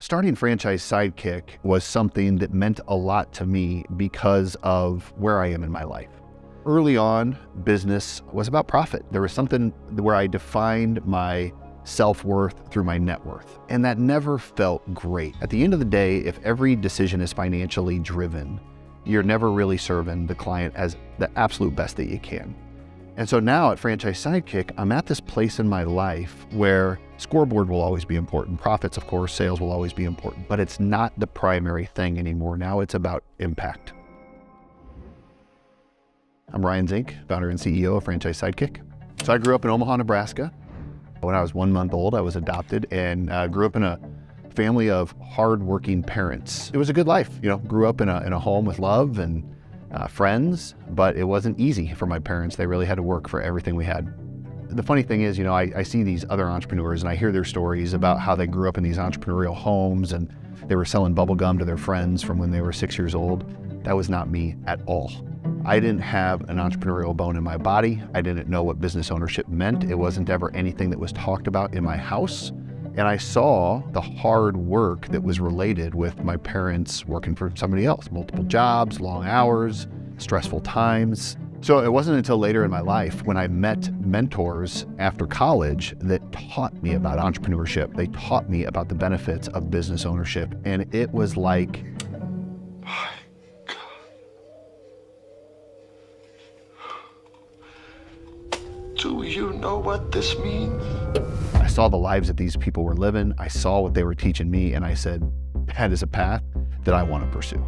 Starting Franchise Sidekick was something that meant a lot to me because of where I am in my life. Early on, business was about profit. There was something where I defined my self-worth through my net worth, and that never felt great. At the end of the day, if every decision is financially driven, you're never really serving the client as the absolute best that you can. And so now at Franchise Sidekick, I'm at this place in my life where scoreboard will always be important. Profits, of course, sales will always be important, but it's not the primary thing anymore. Now it's about impact. I'm Ryan Zink, founder and CEO of Franchise Sidekick. So I grew up in Omaha, Nebraska. When I was 1 month old, I was adopted and grew up in a family of hardworking parents. It was a good life, grew up in a home with love and friends, but it wasn't easy for my parents. They really had to work for everything we had. The funny thing is, I see these other entrepreneurs and I hear their stories about how they grew up in these entrepreneurial homes and they were selling bubble gum to their friends from when they were 6 years old. That was not me at all. I didn't have an entrepreneurial bone in my body. I didn't know what business ownership meant. It wasn't ever anything that was talked about in my house. And I saw the hard work that was related with my parents working for somebody else, multiple jobs, long hours, stressful times. So it wasn't until later in my life when I met mentors after college that taught me about entrepreneurship. They taught me about the benefits of business ownership. And it was like, do you know what this means? I saw the lives that these people were living. I saw what they were teaching me, and I said, that is a path that I want to pursue.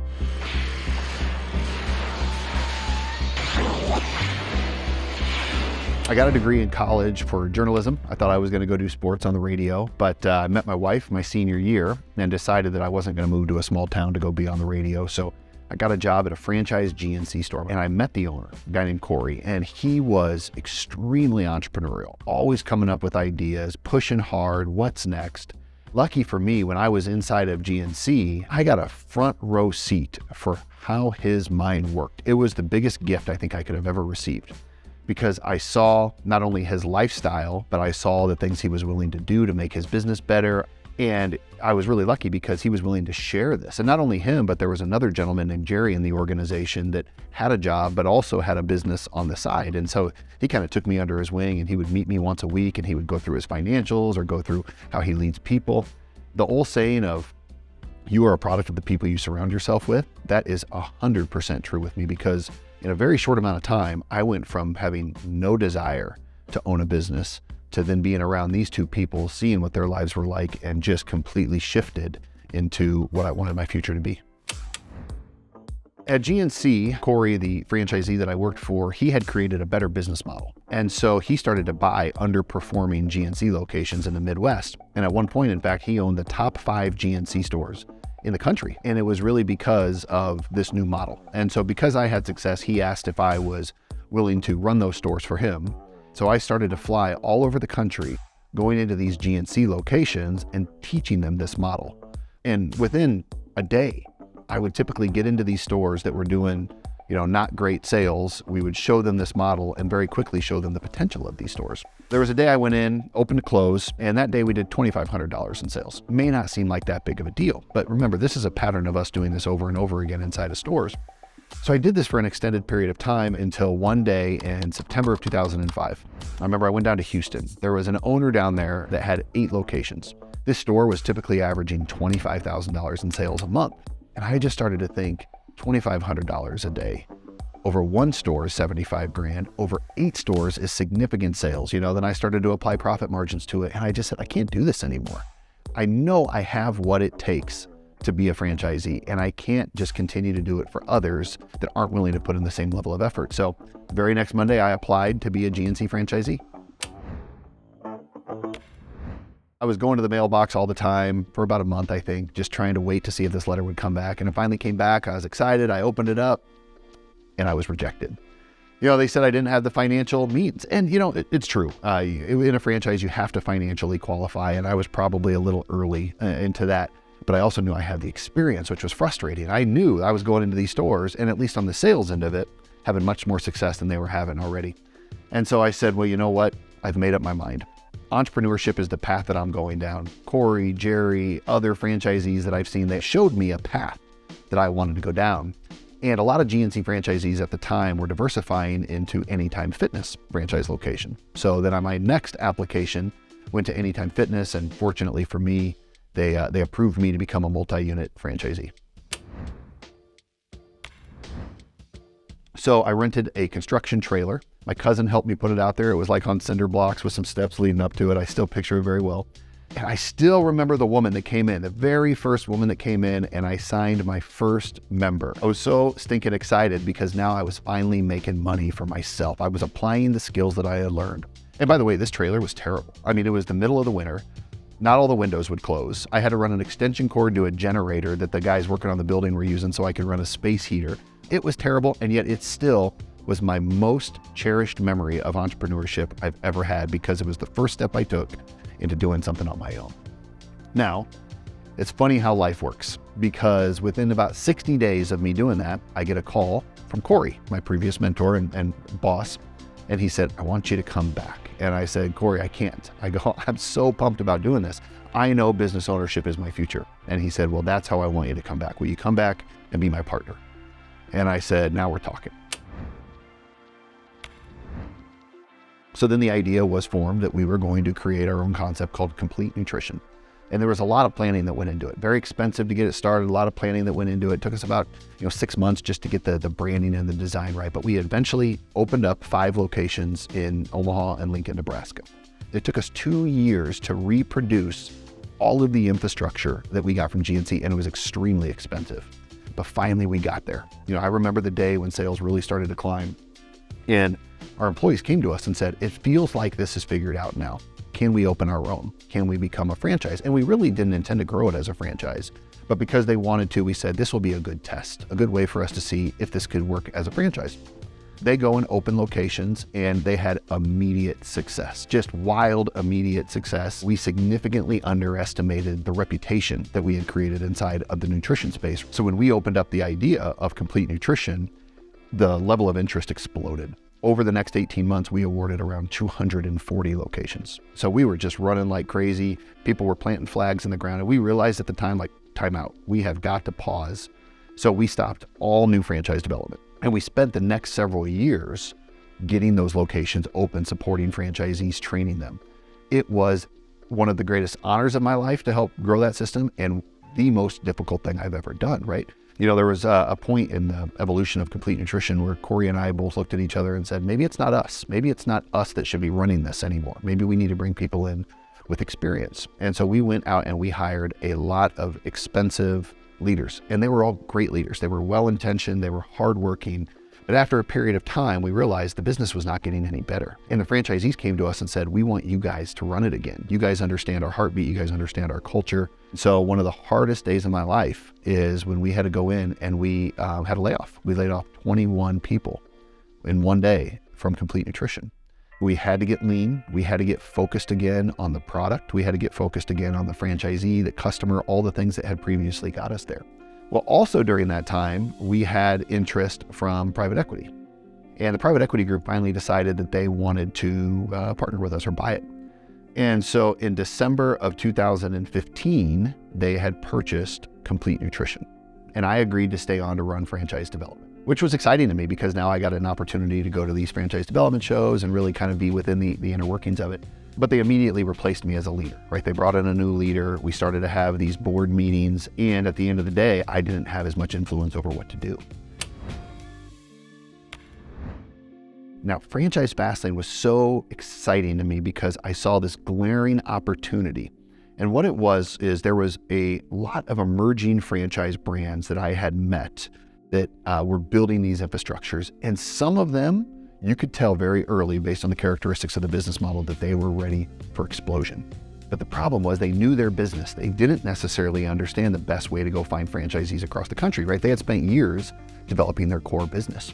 I got a degree in college for journalism. I thought I was going to go do sports on the radio, but I met my wife my senior year and decided that I wasn't going to move to a small town to go be on the radio. So I got a job at a franchise GNC store, and I met the owner, a guy named Corey, and he was extremely entrepreneurial, always coming up with ideas, pushing hard, what's next. Lucky for me, when I was inside of GNC, I got a front row seat for how his mind worked. It was the biggest gift I think I could have ever received, because I saw not only his lifestyle, but I saw the things he was willing to do to make his business better. And I was really lucky because he was willing to share this. And not only him, but there was another gentleman named Jerry in the organization that had a job, but also had a business on the side. And so he kind of took me under his wing, and he would meet me once a week, and he would go through his financials or go through how he leads people. The old saying of, you are a product of the people you surround yourself with, that is 100% true with me, because in a very short amount of time, I went from having no desire to own a business to then being around these two people, seeing what their lives were like, and just completely shifted into what I wanted my future to be. At GNC, Corey, the franchisee that I worked for, he had created a better business model. And so he started to buy underperforming GNC locations in the Midwest. And at one point, in fact, he owned the top 5 GNC stores in the country. And it was really because of this new model. And so because I had success, he asked if I was willing to run those stores for him. So I started to fly all over the country, going into these GNC locations and teaching them this model. And within a day, I would typically get into these stores that were doing, not great sales. We would show them this model and very quickly show them the potential of these stores. There was a day I went in, open to close, and that day we did $2,500 in sales. May not seem like that big of a deal, but remember, this is a pattern of us doing this over and over again inside of stores. So I did this for an extended period of time until one day in September of 2005. I remember I went down to Houston. There was an owner down there that had 8 locations. This store was typically averaging $25,000 in sales a month. And I just started to think, $2,500 a day. Over one store is 75 grand. Over 8 stores is significant sales. Then I started to apply profit margins to it. And I just said, I can't do this anymore. I know I have what it takes to be a franchisee, and I can't just continue to do it for others that aren't willing to put in the same level of effort. So the very next Monday, I applied to be a GNC franchisee. I was going to the mailbox all the time for about a month, I think, just trying to wait to see if this letter would come back. And it finally came back. I was excited. I opened it up and I was rejected. They said I didn't have the financial means. And, it's true. In a franchise, you have to financially qualify. And I was probably a little early into that. But I also knew I had the experience, which was frustrating. I knew I was going into these stores, and at least on the sales end of it, having much more success than they were having already. And so I said, well, you know what? I've made up my mind. entrepreneurship is the path that I'm going down. Corey, Jerry, other franchisees that I've seen, they showed me a path that I wanted to go down. And a lot of GNC franchisees at the time were diversifying into Anytime Fitness franchise location. So then on my next application, went to Anytime Fitness, and fortunately for me, they approved me to become a multi-unit franchisee. So I rented a construction trailer. My cousin helped me put it out there. It was like on cinder blocks with some steps leading up to it. I still picture it very well. And I still remember the woman that came in, the very first woman that came in, and I signed my first member. I was so stinking excited because now I was finally making money for myself. I was applying the skills that I had learned. And by the way, this trailer was terrible. I mean, it was the middle of the winter. Not all the windows would close. I had to run an extension cord to a generator that the guys working on the building were using so I could run a space heater. It was terrible, and yet it still was my most cherished memory of entrepreneurship I've ever had because it was the first step I took into doing something on my own. Now, it's funny how life works because within about 60 days of me doing that, I get a call from Corey, my previous mentor and boss, and he said, I want you to come back. And I said, Corey, I can't. I go, I'm so pumped about doing this. I know business ownership is my future. And he said, well, that's how I want you to come back. Will you come back and be my partner? And I said, now we're talking. So then the idea was formed that we were going to create our own concept called Complete Nutrition. And there was a lot of planning that went into it. Very expensive to get it started, a lot of planning that went into it. It took us about 6 months just to get the branding and the design right. But we eventually opened up 5 locations in Omaha and Lincoln, Nebraska. It took us 2 years to reproduce all of the infrastructure that we got from GNC, and it was extremely expensive. But finally we got there. I remember the day when sales really started to climb, and our employees came to us and said, it feels like this is figured out now. Can we open our own? Can we become a franchise? And we really didn't intend to grow it as a franchise, but because they wanted to, we said, this will be a good test, a good way for us to see if this could work as a franchise. They go and open locations, and they had immediate success, just wild, immediate success. We significantly underestimated the reputation that we had created inside of the nutrition space. So when we opened up the idea of Complete Nutrition, the level of interest exploded. Over the next 18 months, we awarded around 240 locations. So we were just running like crazy. People were planting flags in the ground. And we realized at the time, like, time out, we have got to pause. So we stopped all new franchise development. And we spent the next several years getting those locations open, supporting franchisees, training them. It was one of the greatest honors of my life to help grow that system, and the most difficult thing I've ever done, right? There was a point in the evolution of Complete Nutrition where Corey and I both looked at each other and said, maybe it's not us. Maybe it's not us that should be running this anymore. Maybe we need to bring people in with experience. And so we went out and we hired a lot of expensive leaders, and they were all great leaders. They were well-intentioned, they were hardworking. But after a period of time, we realized the business was not getting any better. And the franchisees came to us and said, we want you guys to run it again. You guys understand our heartbeat. You guys understand our culture. So one of the hardest days of my life is when we had to go in and we had a layoff. We laid off 21 people in one day from Complete Nutrition. We had to get lean. We had to get focused again on the product. We had to get focused again on the franchisee, the customer, all the things that had previously got us there. Well, also during that time, we had interest from private equity. And the private equity group finally decided that they wanted to partner with us or buy it. And so in December of 2015, they had purchased Complete Nutrition. And I agreed to stay on to run franchise development, which was exciting to me because now I got an opportunity to go to these franchise development shows and really kind of be within the inner workings of it. But they immediately replaced me as a leader, right? They brought in a new leader. We started to have these board meetings. And at the end of the day, I didn't have as much influence over what to do. Now, Franchise Fastlane was so exciting to me because I saw this glaring opportunity. And what it was is there was a lot of emerging franchise brands that I had met that were building these infrastructures. And some of them, you could tell very early based on the characteristics of the business model that they were ready for explosion. But the problem was they knew their business. They didn't necessarily understand the best way to go find franchisees across the country, right? They had spent years developing their core business.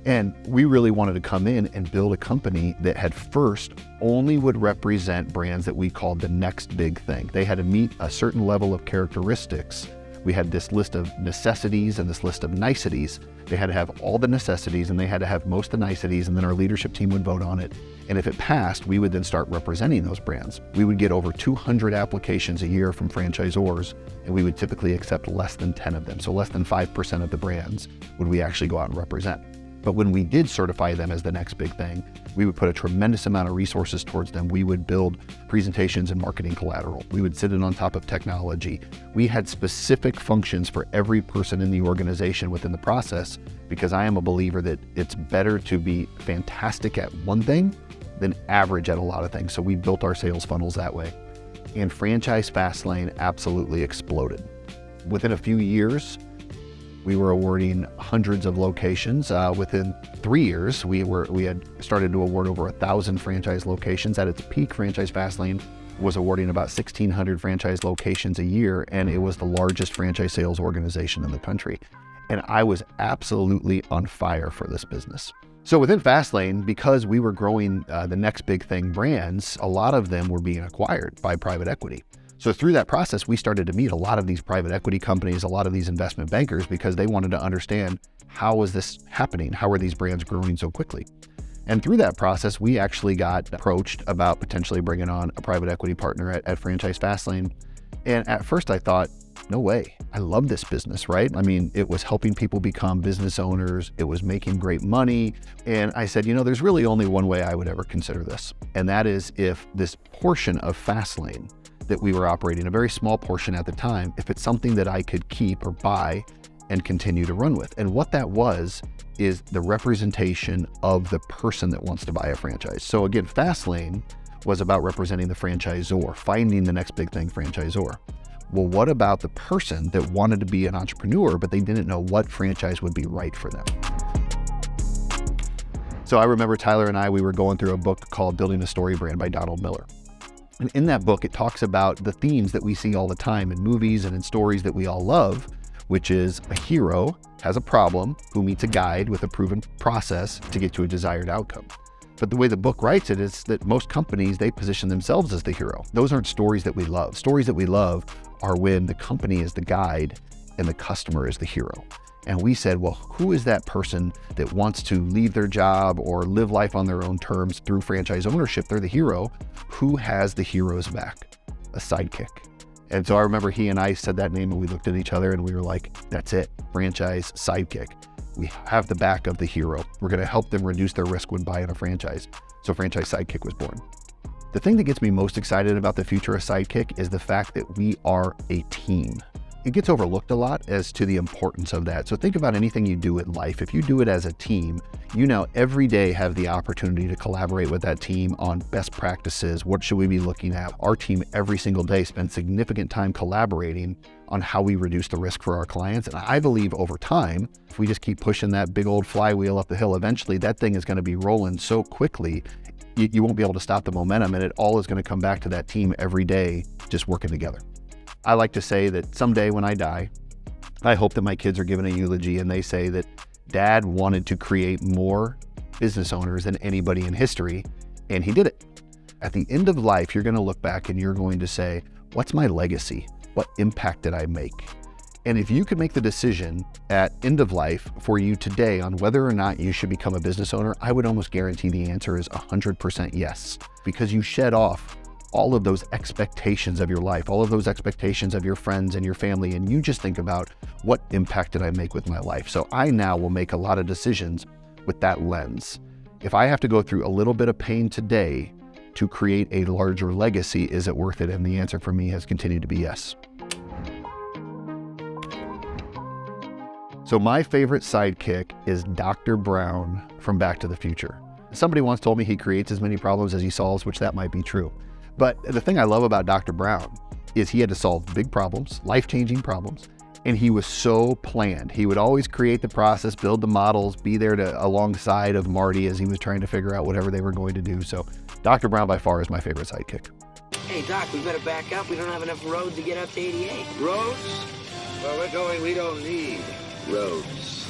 And we really wanted to come in and build a company that had first only would represent brands that we called the next big thing. They had to meet a certain level of characteristics We had this list of necessities and this list of niceties. They had to have all the necessities and they had to have most of the niceties, and then our leadership team would vote on it. And if it passed, we would then start representing those brands. We would get over 200 applications a year from franchisors, and we would typically accept less than 10 of them. So less than 5% of the brands would we actually go out and represent. But when we did certify them as the next big thing, we would put a tremendous amount of resources towards them. We would build presentations and marketing collateral. We would sit in on top of technology. We had specific functions for every person in the organization within the process, because I am a believer that it's better to be fantastic at one thing than average at a lot of things. So we built our sales funnels that way. And Franchise Fastlane absolutely exploded. Within a few years, we were awarding hundreds of locations. Within 3 years, we had started to award over 1,000 franchise locations. At its peak, Franchise Fastlane was awarding about 1,600 franchise locations a year, and it was the largest franchise sales organization in the country. And I was absolutely on fire for this business. So within Fastlane, because we were growing the next big thing brands, a lot of them were being acquired by private equity. So through that process, we started to meet a lot of these private equity companies, a lot of these investment bankers, because they wanted to understand, how is this happening? How are these brands growing so quickly? And through that process, we actually got approached about potentially bringing on a private equity partner at Franchise Fastlane. And at first I thought, no way, I love this business, right? I mean, it was helping people become business owners. It was making great money. And I said, there's really only one way I would ever consider this. And that is if this portion of Fastlane that we were operating, a very small portion at the time, if it's something that I could keep or buy and continue to run with. And what that was is the representation of the person that wants to buy a franchise. So again, Fastlane was about representing the franchisor, finding the next big thing franchisor. Well, what about the person that wanted to be an entrepreneur, but they didn't know what franchise would be right for them? So I remember Tyler and we were going through a book called Building a Story Brand by Donald Miller. And in that book, it talks about the themes that we see all the time in movies and in stories that we all love, which is a hero has a problem who meets a guide with a proven process to get to a desired outcome. But the way the book writes it is that most companies, they position themselves as the hero. Those aren't stories that we love. Stories that we love are when the company is the guide and the customer is the hero. And we said, well, who is that person that wants to leave their job or live life on their own terms through franchise ownership? They're the hero. Who has the hero's back? A sidekick. And so I remember he and I said that name and we looked at each other and we were like, that's it, Franchise Sidekick. We have the back of the hero. We're going to help them reduce their risk when buying a franchise. So Franchise Sidekick was born. The thing that gets me most excited about the future of Sidekick is the fact that we are a team. It gets overlooked a lot as to the importance of that. So think about anything you do in life. If you do it as a team, you now every day have the opportunity to collaborate with that team on best practices. What should we be looking at? Our team every single day spends significant time collaborating on how we reduce the risk for our clients. And I believe over time, if we just keep pushing that big old flywheel up the hill, eventually that thing is going to be rolling so quickly, you won't be able to stop the momentum, and it all is going to come back to that team every day just working together. I like to say that someday when I die, I hope that my kids are given a eulogy and they say that Dad wanted to create more business owners than anybody in history, and he did it. At the end of life, you're going to look back and you're going to say, what's my legacy? What impact did I make? And if you could make the decision at end of life for you today on whether or not you should become a business owner, I would almost guarantee the answer is 100% yes, because you shed off all of those expectations of your life, all of those expectations of your friends and your family, and you just think about, what impact did I make with my life? So I now will make a lot of decisions with that lens. If I have to go through a little bit of pain today to create a larger legacy, is it worth it? And the answer for me has continued to be yes. So my favorite sidekick is Dr. Brown from Back to the Future. Somebody once told me he creates as many problems as he solves, which that might be true. But the thing I love about Dr. Brown is he had to solve big problems, life-changing problems, and he was so planned. He would always create the process, build the models, be there alongside of Marty as he was trying to figure out whatever they were going to do. So Dr. Brown by far is my favorite sidekick. Hey, Doc, we better back up. We don't have enough road to get up to 88. Roads? Where we're going, we don't need roads.